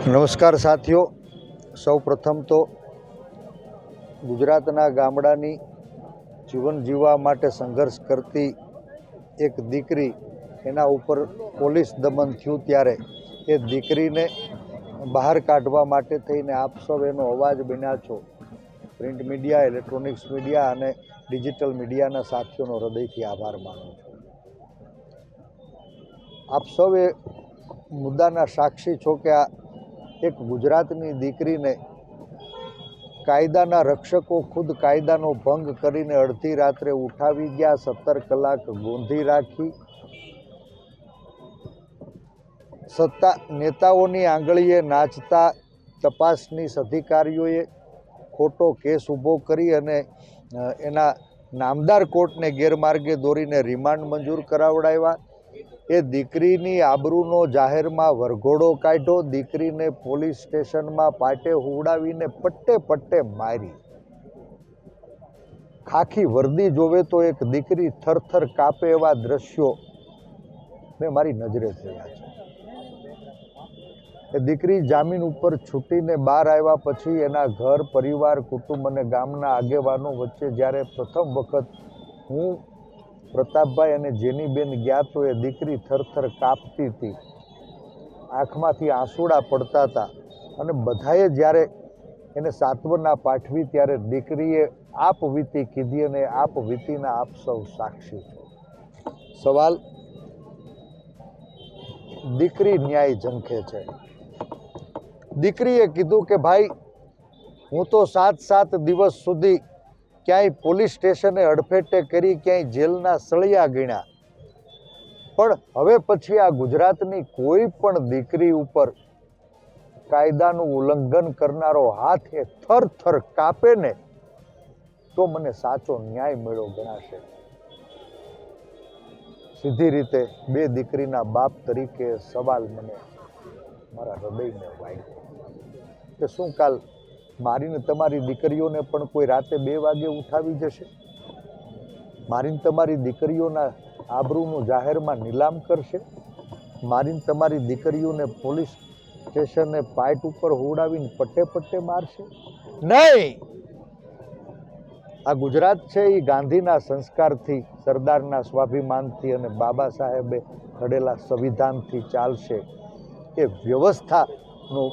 નમસ્કાર સાથીઓ, સૌ પ્રથમ તો ગુજરાતના ગામડાની જીવન જીવવા માટે સંઘર્ષ કરતી એક દીકરી, એના ઉપર પોલીસ દમન થયું ત્યારે એ દીકરીને બહાર કાઢવા માટે થઈને આપ સૌ એનો અવાજ બન્યા છો. પ્રિન્ટ મીડિયા, ઇલેક્ટ્રોનિક્સ મીડિયા અને ડિજિટલ મીડિયાના સાથીઓનો હૃદયથી આભાર માનું છું. આપ સૌ એ મુદ્દાના સાક્ષી છો કે આ એક ગુજરાતની દીકરીને કાયદાના રક્ષકો ખુદ કાયદાનો ભંગ કરીને અડધી રાત્રે ઉઠાવી ગયા, 17 કલાક ગોંધી રાખી, સત્તા નેતાઓની આંગળીએ નાચતા તપાસની અધિકારીઓએ ખોટો કેસ ઊભો કરી અને એના નામદાર કોર્ટને ગેરમાર્ગે દોરીને રિમાન્ડ મંજૂર કરાવડાવ્યા. એ દીકરીની આબરૂનો જાહેરમાં વરઘોડો કાઢ્યો, દીકરીને પોલીસ સ્ટેશનમાં પાટે હુવડાવીને પટ્ટે પટ્ટે મારી. ખાખી વર્દી જોવે તો એક દીકરી થરથર કાપે એવા દ્રશ્યો મેં મારી નજરે જોયા છે. એ દીકરી જામીન ઉપર છૂટીને બહાર આવ્યા પછી એના ઘર પરિવાર, કુટુંબ અને ગામના આગેવાનો વચ્ચે જ્યારે પ્રથમ વખત હું, પ્રતાપભાઈ અને જેનીબેન ગયા તો એ દીકરી થરથર કાપતી હતી, આંખમાંથી આંસુડા પડતા હતા અને બધાએ જ્યારે એને સાંત્વના પાઠવી ત્યારે દીકરીએ આપવીતી કીધી અને આપવીતીના આપ સૌ સાક્ષી છો. સવાલ દીકરી ન્યાય ઝંખે છે. દીકરીએ કીધું કે ભાઈ, હું તો 7 દિવસ સુધી ક્યાંય પોલીસ સ્ટેશને અડફેટે કરી, ક્યાંય જેલના સળિયા ગણ્યા, પણ હવે પછી આ ગુજરાતની કોઈ પણ દીકરી ઉપર કાયદાનું ઉલ્લંઘન કરનારો હાથ એ થરથર કાપે ને તો મને સાચો ન્યાય મળ્યો ગણાશે. સીધી રીતે બે દીકરીના બાપ તરીકે સવાલ મને મારા હૃદયને વાગ્યો કે શું કાલ મારીને તમારી દીકરીઓને પણ કોઈ રાતે 2 વાગે ઉઠાવી જશે? મારીને તમારી દીકરીઓના આબરૂનું જાહેરમાં નીલામ કરશે? મારીને તમારી દીકરીઓને પોલીસ સ્ટેશને પાઇટ ઉપર હોવડાવીને પટ્ટે પટ્ટે મારશે? નહીં. આ ગુજરાત છે એ ગાંધીના સંસ્કારથી, સરદારના સ્વાભિમાનથી અને બાબા સાહેબે ઘડેલા સંવિધાનથી ચાલશે. એ વ્યવસ્થાનું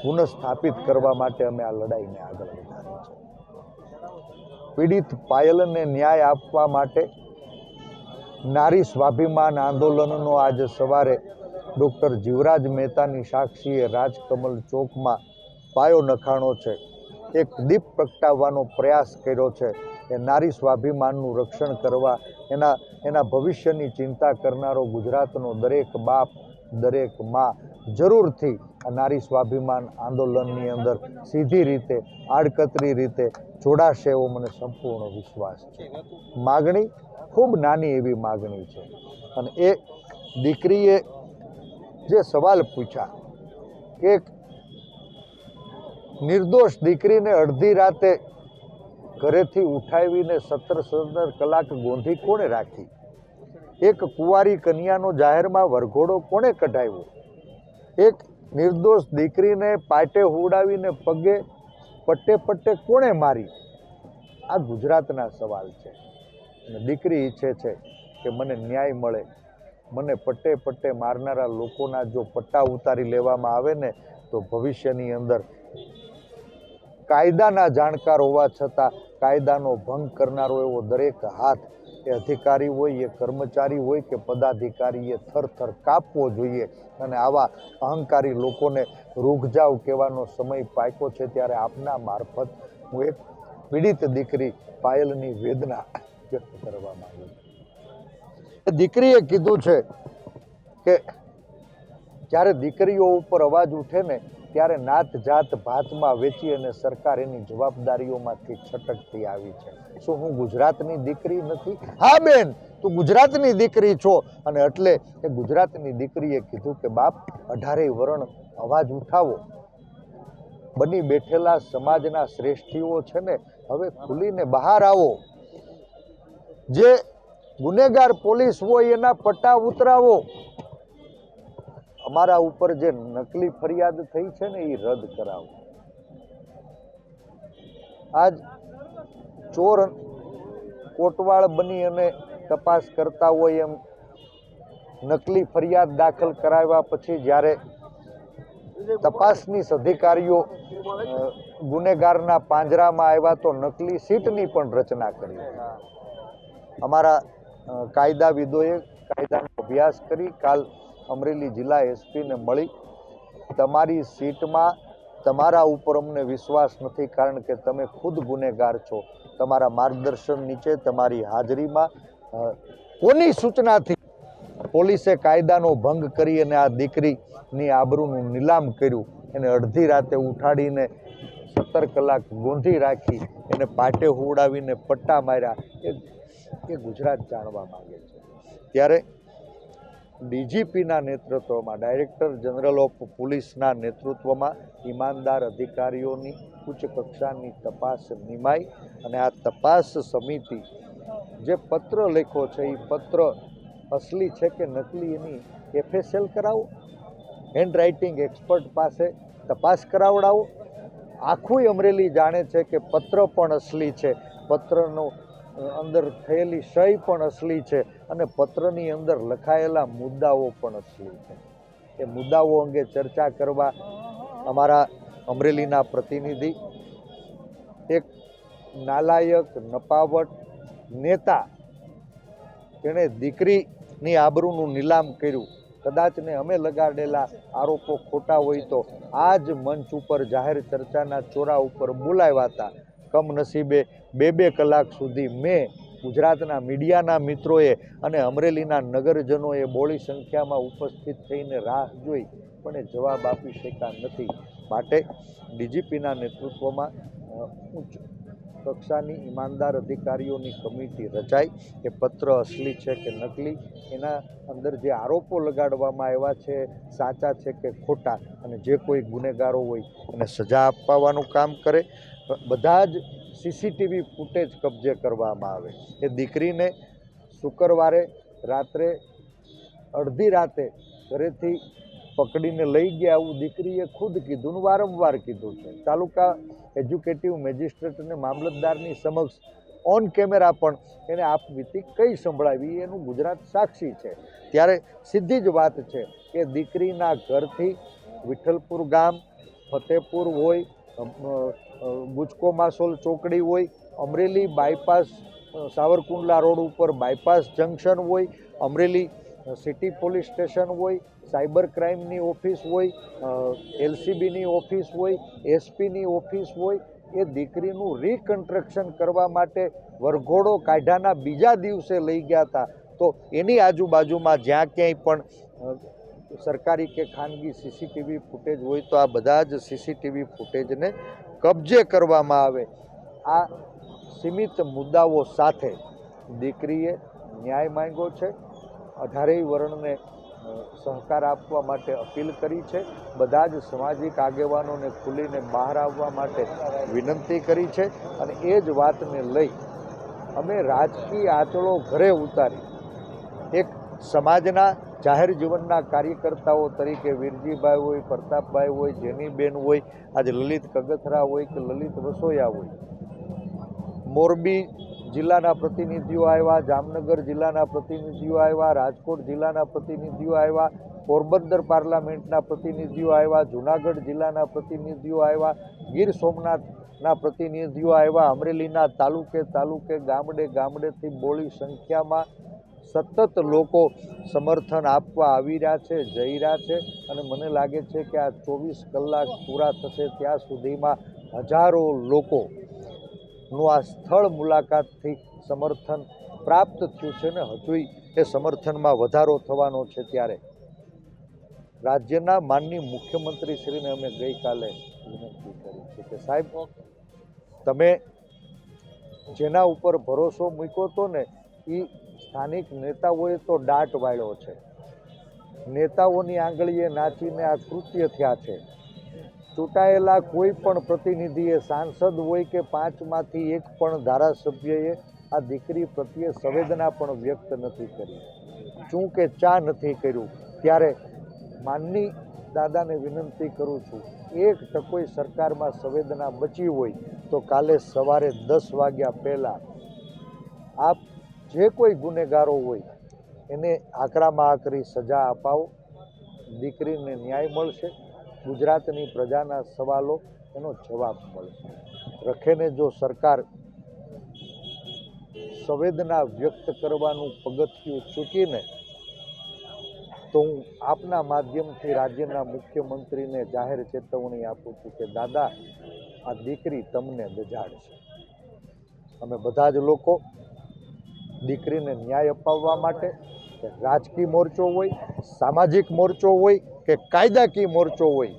પુનઃસ્થાપિત કરવા માટે અમે આ લડાઈને આગળ વધારી છે. પીડિત પાયલને ન્યાય આપવા માટે નારી સ્વાભિમાન આંદોલનનો આજે સવારે ડૉક્ટર જીવરાજ મહેતાની સાક્ષીએ રાજકમલ ચોકમાં પાયો નખાણો છે, એક દીપ પ્રગટાવવાનો પ્રયાસ કર્યો છે. એ નારી સ્વાભિમાનનું રક્ષણ કરવા, એના ભવિષ્યની ચિંતા કરનારો ગુજરાતનો દરેક બાપ, દરેક મા જરૂરથી આ નારી સ્વાભિમાન આંદોલનની અંદર સીધી રીતે, આડકતરી રીતે જોડાશે એવો મને સંપૂર્ણ વિશ્વાસ છે. માગણી ખૂબ નાની એવી માગણી છે અને એ દીકરીએ જે સવાલ પૂછ્યા કે એક નિર્દોષ દીકરીને અડધી રાતે ઘરેથી ઉઠાવીને 17 કલાક ગોંધી કોણે રાખી? એક કુંવારી કન્યાનો જાહેરમાં વરઘોડો કોણે કઢાવ્યો? એક નિર્દોષ દીકરીને પાટે હુવડાવીને પગે પટ્ટે પટ્ટે કોણે મારી? આ ગુજરાતના સવાલ છે અને દીકરી ઈચ્છે છે કે મને ન્યાય મળે. મને પટ્ટે પટ્ટે મારનારા લોકોના જો પટ્ટા ઉતારી લેવામાં આવે ને તો ભવિષ્યની અંદર કાયદાના જાણકાર હોવા છતાં કાયદાનો ભંગ કરનારો એવો દરેક હાથ, એ અધિકારી હોય, એ કર્મચારી હોય કે પદાધિકારી, એ થરથર કાપવો જોઈએ અને આવા અહંકારી લોકોને રૂગજાવ કહેવાનો સમય પાક્યો છે. ત્યારે આપના મારફત હું એક પીડિત દીકરી પાયલની વેદના વ્યક્ત કરવા માંગુ છું. દીકરીએ કીધું છે કે જ્યારે દીકરીઓ ઉપર અવાજ ઉઠે ને ત્યારે નાત જાત ભાતમાં વેચી અને સરકાર એની જવાબદારીઓમાંથી છટકતી આવી છે. શું હું ગુજરાતની દીકરી નથી? હા બેન, તું ગુજરાતની દીકરી છો. અને એટલે એ ગુજરાતની દીકરીએ કીધું કે બાપ, 18 વરણ અવાજ ઉઠાવો. બની બેઠેલા સમાજના શ્રેષ્ઠીઓ છે ને, હવે ખુલીને બહાર આવો. જે ગુનેગાર પોલીસ હોય એના પટ્ટા ઉતરાવો. અમારા ઉપર જે નકલી ફરિયાદ થઈ છે ને એ રદ કરાવો. આજ ચોર કોટવાળ બની અને તપાસ કરતા હોય એમ નકલી ફરિયાદ દાખલ કરાવ્યા પછી જ્યારે તપાસનીશ અધિકારીઓ ગુનેગારના પાંજરામાં આવ્યા તો નકલી સીટની પણ રચના કરી. અમારા કાયદાવિદોએ કાયદાનો અભ્યાસ કરી કાલ અમરેલી જિલ્લા એસપીને મળી તમારી સીટમાં તમારા ઉપર અમને વિશ્વાસ નથી કારણ કે તમે ખુદ ગુનેગાર છો. તમારા માર્ગદર્શન નીચે તમારી હાજરીમાં કોની સૂચનાથી પોલીસે કાયદાનો ભંગ કરી અને આ દીકરીની આબરૂનું નીલામ કર્યું. એને અડધી રાતે ઉઠાડીને 17 કલાક ગોંધી રાખી એને પાટે હુવડાવીને પટ્ટા માર્યા એ ગુજરાત જાણવા માંગે છે. ત્યારે ડીજીપીના નેતૃત્વમાં ડાયરેક્ટર જનરલ ઓફ પોલીસના નેતૃત્વમાં ઈમાનદાર અધિકારીઓની ઉચ્ચ કક્ષાની તપાસ નિમાઈ અને આ તપાસ સમિતિ જે પત્ર લખ્યો છે એ પત્ર અસલી છે કે નકલી એની FSL કરાવો, હેન્ડ રાઇટિંગ એક્સપર્ટ પાસે તપાસ કરાવડાવો. આખું અમરેલી જાણે છે કે પત્ર પણ અસલી છે, પત્રનો અંદર થયેલી સહી પણ અસલી છે અને પત્રની અંદર લખાયેલા મુદ્દાઓ પણ અસલી છે. એ મુદ્દાઓ અંગે ચર્ચા કરવા અમારા અમરેલીના પ્રતિનિધિ એક નાલાયક નપાવટ નેતા તેણે દીકરીની આબરૂનું નીલામ કર્યું. કદાચ ને અમે લગાડેલા આરોપો ખોટા હોય તો આ જ મંચ ઉપર જાહેર ચર્ચાના ચોરા ઉપર બોલાવ્યા હતા. કમનસીબે 2 કલાક સુધી મેં ગુજરાતના મીડિયાના મિત્રોએ અને અમરેલીના નગરજનોએ બોળી સંખ્યામાં ઉપસ્થિત થઈને રાહ જોઈ પણ એ જવાબ આપી શક્યા નથી. માટે ડીજીપીના નેતૃત્વમાં ઉચ્ચ કક્ષાની ઈમાનદાર અધિકારીઓની કમિટી રચાઈ. એ પત્ર અસલી છે કે નકલી, એના અંદર જે આરોપો લગાડવામાં આવ્યા છે સાચા છે કે ખોટા, અને જે કોઈ ગુનેગારો હોય એને સજા અપાવવાનું કામ કરે. બધા જ CCTV ફૂટેજ કબજે કરવામાં આવે. એ દીકરીને શુક્રવારે રાત્રે અડધી રાતે ઘરેથી પકડીને લઈ ગયા આવું દીકરીએ ખુદ કીધું ને વારંવાર કીધું છે. તાલુકા એજ્યુકેટિવ મેજિસ્ટ્રેટ અને મામલતદારની સમક્ષ ઓન કેમેરા પણ એને આપવીતી કઈ સંભળાવી એનું ગુજરાત સાક્ષી છે. ત્યારે સીધી જ વાત છે કે દીકરીના ઘરથી વિઠ્ઠલપુર ગામ, ફતેપુર હોય, ગુજકો માસોલ ચોકડી હોય, અમરેલી બાયપાસ સાવરકુંડલા રોડ ઉપર બાયપાસ જંકશન હોય, અમરેલી સિટી પોલીસ સ્ટેશન હોય, સાયબર ક્રાઇમની ઓફિસ હોય, LCBની ઓફિસ હોય, SPની ઓફિસ હોય, એ દીકરીનું રિકન્સ્ટ્રક્શન કરવા માટે વરઘોડો કાઢ્યાના બીજા દિવસે લઈ ગયા હતા. તો એની આજુબાજુમાં જ્યાં ક્યાંય પણ સરકારી કે ખાનગી CCTV ફૂટેજ હોય તો આ બધા જ CCTV ફૂટેજને કબજે કરવામાં આવે. આ સીમિત મુદ્દાઓ સાથે દીકરીએ ન્યાય માંગ્યો છે. 18 વર્ણને સહકાર આપવા માટે અપીલ કરી છે. બધા જ સામાજિક આગેવાનોને ખુલીને બહાર આવવા માટે વિનંતી કરી છે. અને એ જ વાતને લઈ અમે રાજકીય આંચળો ઘરે ઉતારી એક સમાજના જાહેર જીવનના કાર્યકર્તાઓ તરીકે વીરજીભાઈ હોય, પ્રતાપભાઈ હોય, જેનીબેન હોય, આજે લલિત કગથરા હોય કે લલિત વસોયા હોય, મોરબી જિલ્લાના પ્રતિનિધિઓ આવ્યા, જામનગર જિલ્લાના પ્રતિનિધિઓ આવ્યા, રાજકોટ જિલ્લાના પ્રતિનિધિઓ આવ્યા, પોરબંદર પાર્લામેન્ટના પ્રતિનિધિઓ આવ્યા, જૂનાગઢ જિલ્લાના પ્રતિનિધિઓ આવ્યા, ગીર સોમનાથના પ્રતિનિધિઓ આવ્યા. અમરેલીના તાલુકે ગામડેથી બોળી સંખ્યામાં સતત લોકો સમર્થન આપવા આવી રહ્યા છે, જઈ રહ્યા છે. અને મને લાગે છે કે આ 24 કલાક પૂરા થશે ત્યાં સુધીમાં હજારો લોકોનું આ સ્થળ મુલાકાતથી સમર્થન પ્રાપ્ત થયું છે ને હજુય એ સમર્થનમાં વધારો થવાનો છે. ત્યારે રાજ્યના માનનીય મુખ્યમંત્રીશ્રીને અમે ગઈકાલે વિનંતી કરી છે કે સાહેબ, તમે જેના ઉપર ભરોસો મૂક્યો હતો ને એ સ્થાનિક નેતાઓએ તો દાટ વાળ્યો છે. નેતાઓની આંગળીએ નાચીને આ કૃત્ય થયા છે. ચૂંટાયેલા કોઈ પણ પ્રતિનિધિએ, સાંસદ હોય કે 5માંથી 1 પણ ધારાસભ્યએ આ દીકરી પ્રત્યે સંવેદના પણ વ્યક્ત નથી કરી, ચૂં કે ચા નથી કર્યું. ત્યારે માનની દાદાને વિનંતી કરું છું, એક ટકોય સરકારમાં સંવેદના બચી હોય તો કાલે સવારે 10 વાગ્યા પહેલાં આપ જે કોઈ ગુનેગારો હોય એને આકરામાં આકરી સજા અપાવો. દીકરીને ન્યાય મળશે. ગુજરાતની પ્રજાના સવાલો એનો જવાબ મળશે. રખેને જો સરકાર સંવેદના વ્યક્ત કરવાનું પગથિયું ચૂકીને તો હું આપના માધ્યમથી રાજ્યના મુખ્યમંત્રીને જાહેર ચેતવણી આપું છું કે દાદા, આ દીકરી તમને દજાડશે. અમે બધા જ લોકો દીકરીને ન્યાય અપાવવા માટે રાજકીય મોરચો હોય, સામાજિક મોરચો હોય કે કાયદાકીય મોરચો હોય,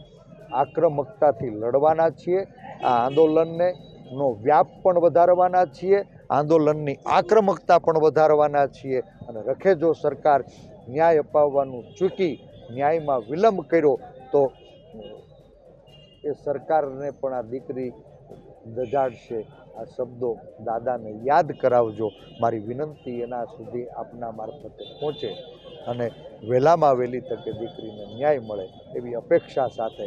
આક્રમકતાથી લડવાના છીએ. આ આંદોલનને નો વ્યાપ પણ વધારવાના છીએ, આંદોલનની આક્રમકતા પણ વધારવાના છીએ. અને રખે જો સરકાર ન્યાય અપાવવાનું ચૂકી ન્યાયમાં વિલંબ કર્યો તો એ સરકારને પણ આ દીકરી દજાડશે. આ શબ્દો દાદાને યાદ કરાવજો. મારી વિનંતી એના સુધી આપના મારફતે પહોંચે અને વહેલામાં વહેલી તકે દીકરીને ન્યાય મળે એવી અપેક્ષા સાથે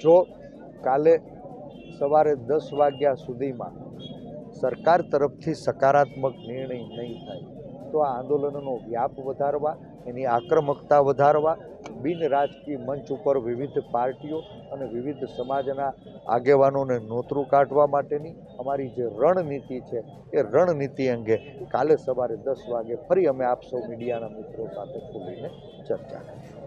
જો કાલે સવારે 10 વાગ્યા સુધીમાં સરકાર તરફથી સકારાત્મક નિર્ણય નહીં થાય તો આ આંદોલનનો વ્યાપ વધારવા, એની આક્રમકતા વધારવા, બિન રાજકીય મંચ ઉપર વિવિધ પાર્ટીઓ અને વિવિધ સમાજના આગેવાનોને નોતરું કાઢવા માટેની અમારી જે રણનીતિ છે એ રણનીતિ અંગે કાલે સવારે 10 વાગે ફરી અમે આપ સૌ મીડિયાના મિત્રો સાથે ખુલીને ચર્ચા કરીશું.